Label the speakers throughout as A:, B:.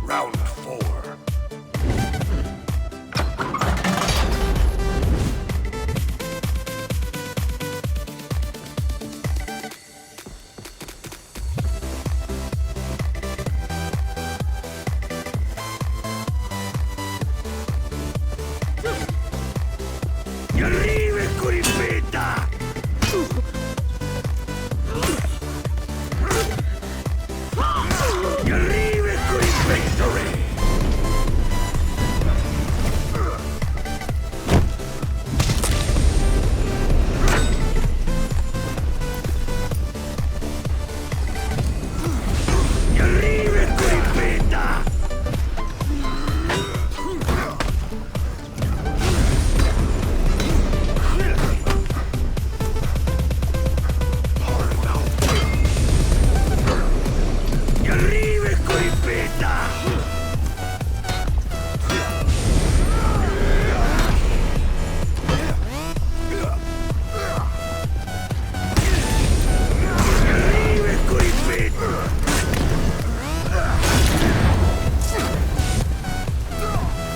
A: Round 4. Gli arrivi con il peta! Gli arrivi con il victory! Gli arrivi con il peta! Gli arrivi con il peta! Gli arrivi con il peta!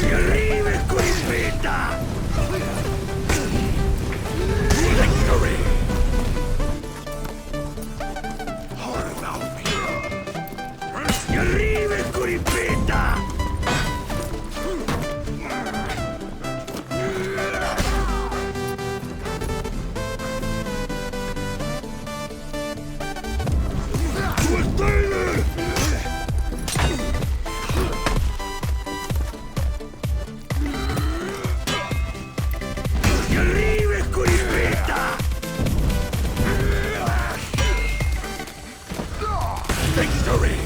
A: Gli arrivi con il peta! Victory! Hard about me! Gli arrivi con il peta! Gli arrivi con il peta! Victory!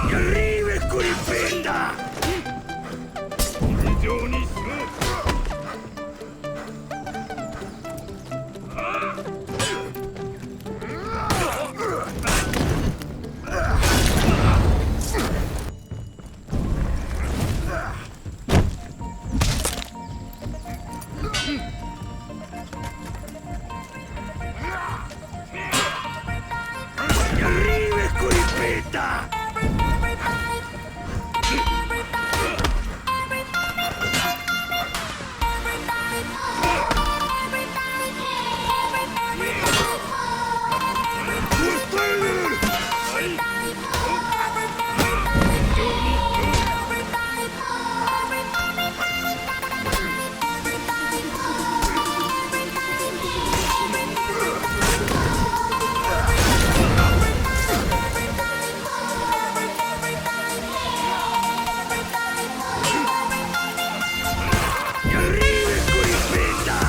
A: Gli arrivi con il peta! Gli arrivi con il peta! Gli arrivi con il peta!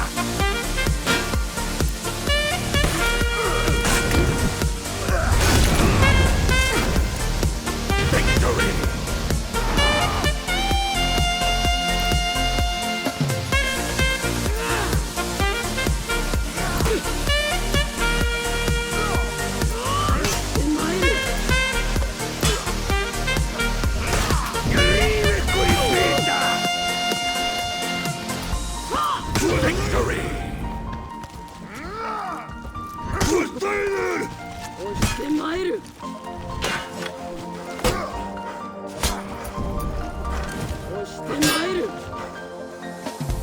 A: Victory! Gli arrivi con il peta! Victory!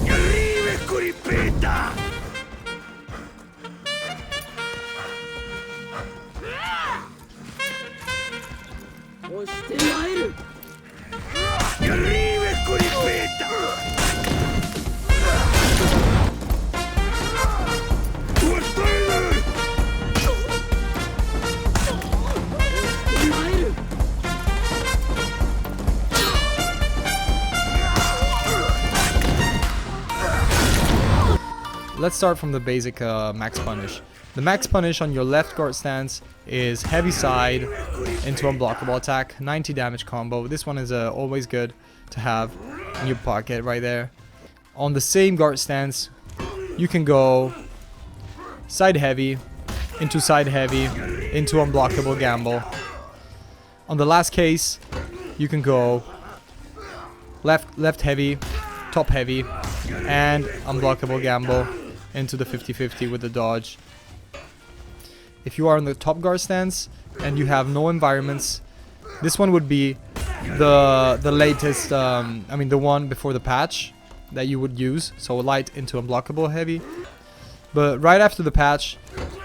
A: Gli arrivi con il peta! Gli arrivi con il peta!
B: let's start from the basic max punish. The max punish on your left guard stance is heavy side into unblockable attack, 90 damage combo. This one is always good to have in your pocket right there. On the same guard stance, you can go side heavy into unblockable gamble. On the last case, you can go left heavy, top heavy, and unblockable gamble into the 50-50 with the dodge. If you are on the top guard stance and you have no environments, this one would be the latest, I mean the one before the patch that you would use, so light into unblockable heavy. But right after the patch,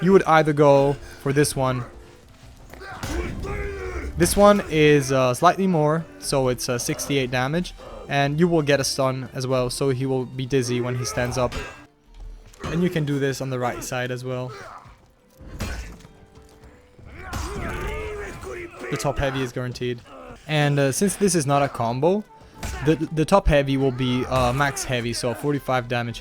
B: you would either go for this one. This one is slightly more, so it's 68 damage, and you will get a stun as well, so he will be dizzy when he stands up. And you can do this on the right side as well. The top heavy is guaranteed. And since this is not a combo, the top heavy will be max heavy, so 45 damage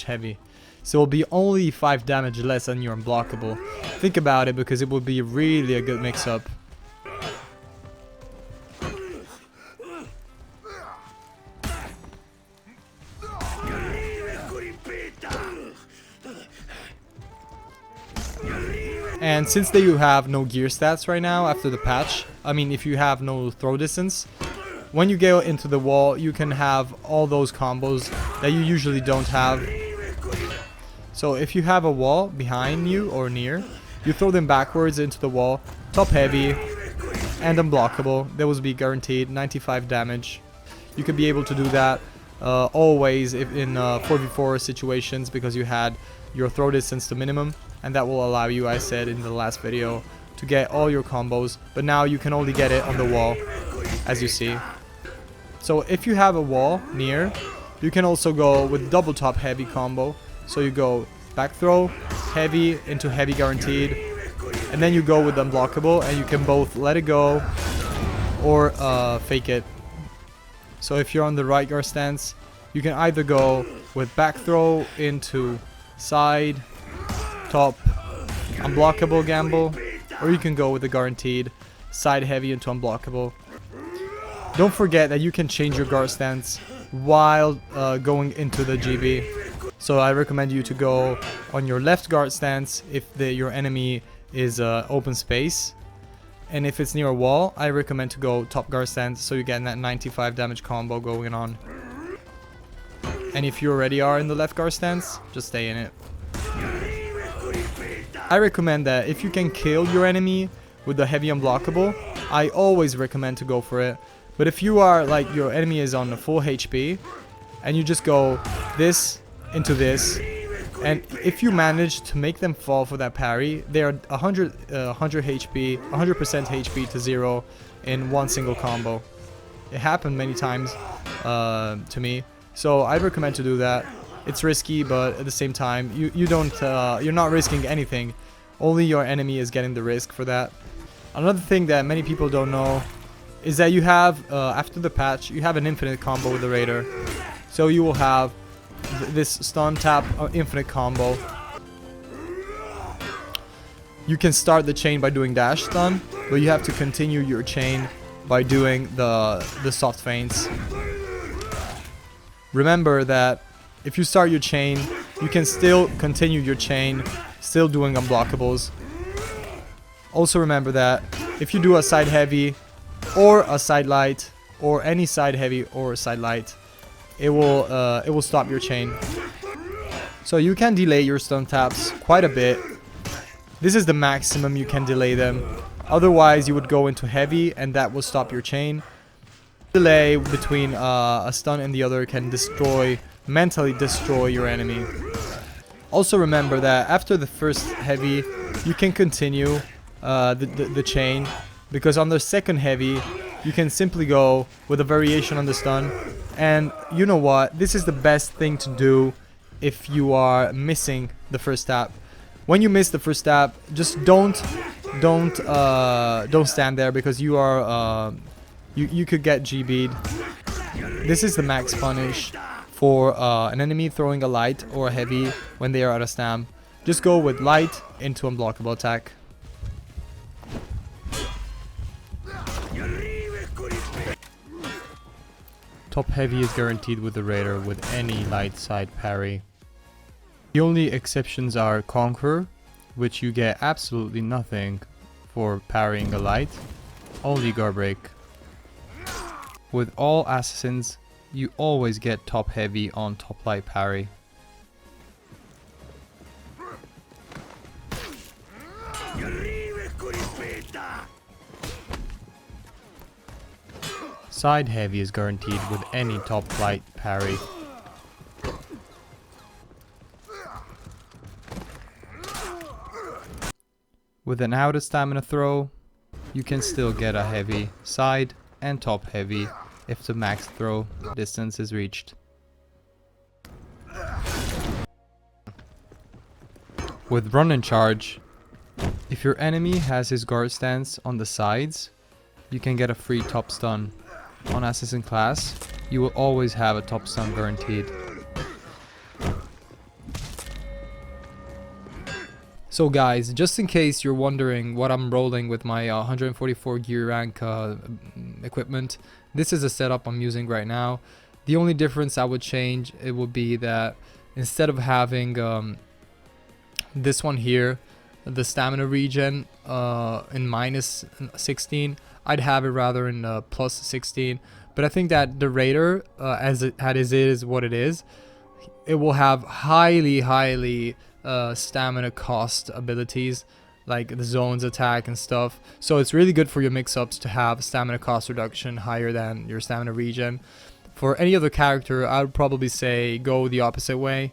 B: heavy. So it will be only 5 damage less than your unblockable. Think about it, because it will be really a good mix-up. And since you have no gear stats right now after the patch, I mean if you have no throw distance, when you go into the wall you can have all those combos that you usually don't have. So if you have a wall behind you or near, you throw them backwards into the wall, top heavy and unblockable. They will be guaranteed 95 damage. You could be able to do that always if in 4v4 situations, because you had your throw distance to minimum, and that will allow you, I said in the last video, to get all your combos, but now you can only get it on the wall, as you see. So if you have a wall near, you can also go with double top heavy combo. So you go back throw, heavy into heavy guaranteed, and then you go with unblockable, and you can both let it go or fake it. So if you're on the right guard stance, you can either go with back throw into side, top, unblockable gamble, or you can go with the guaranteed side heavy into unblockable. Don't forget that you can change your guard stance while going into the GB. So I recommend you to go on your left guard stance if your enemy is open space, and if it's near a wall, I recommend to go top guard stance, so you get that 95 damage combo going on. And if you already are in the left guard stance, just stay in it. I recommend that if you can kill your enemy with the heavy unblockable, I always recommend to go for it. But if you are like your enemy is on full HP and you just go this into this, and if you manage to make them fall for that parry, they are 100 HP, 100% HP to 0 in one single combo. It happened many times to me, so I recommend to do that. It's risky, but at the same time, you're not risking anything. Only your enemy is getting the risk for that. Another thing that many people don't know is that you have, after the patch, you have an infinite combo with the Raider. So you will have this stun tap infinite combo. You can start the chain by doing dash stun, but you have to continue your chain by doing the soft feints. Remember that if you start your chain, you can still continue your chain, still doing unblockables. Also remember that if you do a side heavy or a side light, or any side heavy or side light, it will stop your chain. So you can delay your stun taps quite a bit. This is the maximum you can delay them. Otherwise you would go into heavy and that will stop your chain. Delay between a stun and the other can mentally destroy your enemy. Also remember that after the first heavy, you can continue the chain, because on the second heavy, you can simply go with a variation on the stun. And you know what? This is the best thing to do if you are missing the first tap. When you miss the first tap, just don't stand there, because you are you could get GB'd. This is the max punish For an enemy throwing a light or a heavy when they are out of stam, just go with light into unblockable attack. Top heavy is guaranteed with the Raider with any light side parry. The only exceptions are Conqueror, which you get absolutely nothing for parrying a light, only guard break. With all assassins, you always get top heavy on top light parry. Side heavy is guaranteed with any top light parry. With an out of stamina throw, you can still get a heavy side and top heavy if the max throw distance is reached. With run and charge, if your enemy has his guard stance on the sides, you can get a free top stun. On assassin class, you will always have a top stun guaranteed. So guys, just in case you're wondering what I'm rolling with my 144 gear rank equipment, this is a setup I'm using right now. The only difference I would change, it would be that instead of having this one here, the stamina regen in minus 16, I'd have it rather in plus 16. But I think that the Raider, as it is what it is, it will have highly stamina cost abilities like the zones attack and stuff. So it's really good for your mix-ups to have stamina cost reduction higher than your stamina regen. For any other character, I would probably say go the opposite way.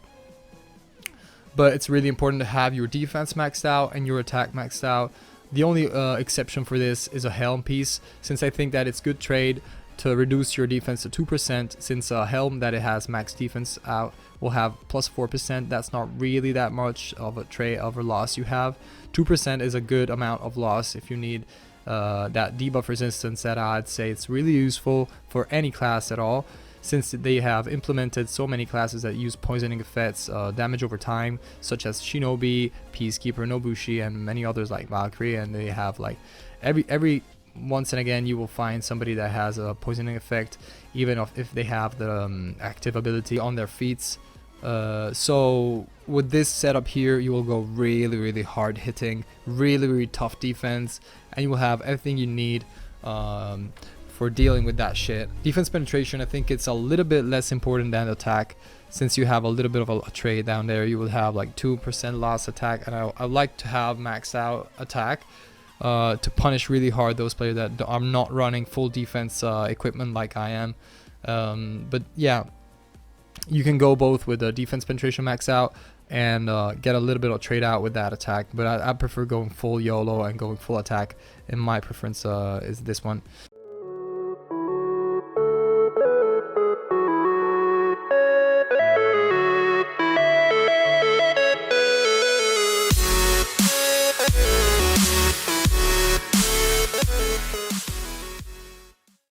B: But it's really important to have your defense maxed out and your attack maxed out. The only exception for this is a helm piece, since I think that it's good trade to reduce your defense to 2%, since a helm that it has max defense out will have plus 4%. That's not really that much of a trade of a loss you have. 2% is a good amount of loss if you need that debuff resistance that I'd say it's really useful for any class at all, since they have implemented so many classes that use poisoning effects, damage over time, such as Shinobi, Peacekeeper, Nobushi, and many others like Valkyrie. And they have like every once and again you will find somebody that has a poisoning effect, even if they have the active ability on their feats. So with this setup here, you will go really hard hitting, really tough defense, and you will have everything you need for dealing with that shit. Defense penetration, I think it's a little bit less important than attack, since you have a little bit of a trade down there. You will have like 2% loss attack, and I like to have maxed out attack to punish really hard those players that are not running full defense equipment like I am. But yeah, you can go both with the defense penetration max out and get a little bit of trade out with that attack, but I prefer going full YOLO and going full attack, and my preference is this one.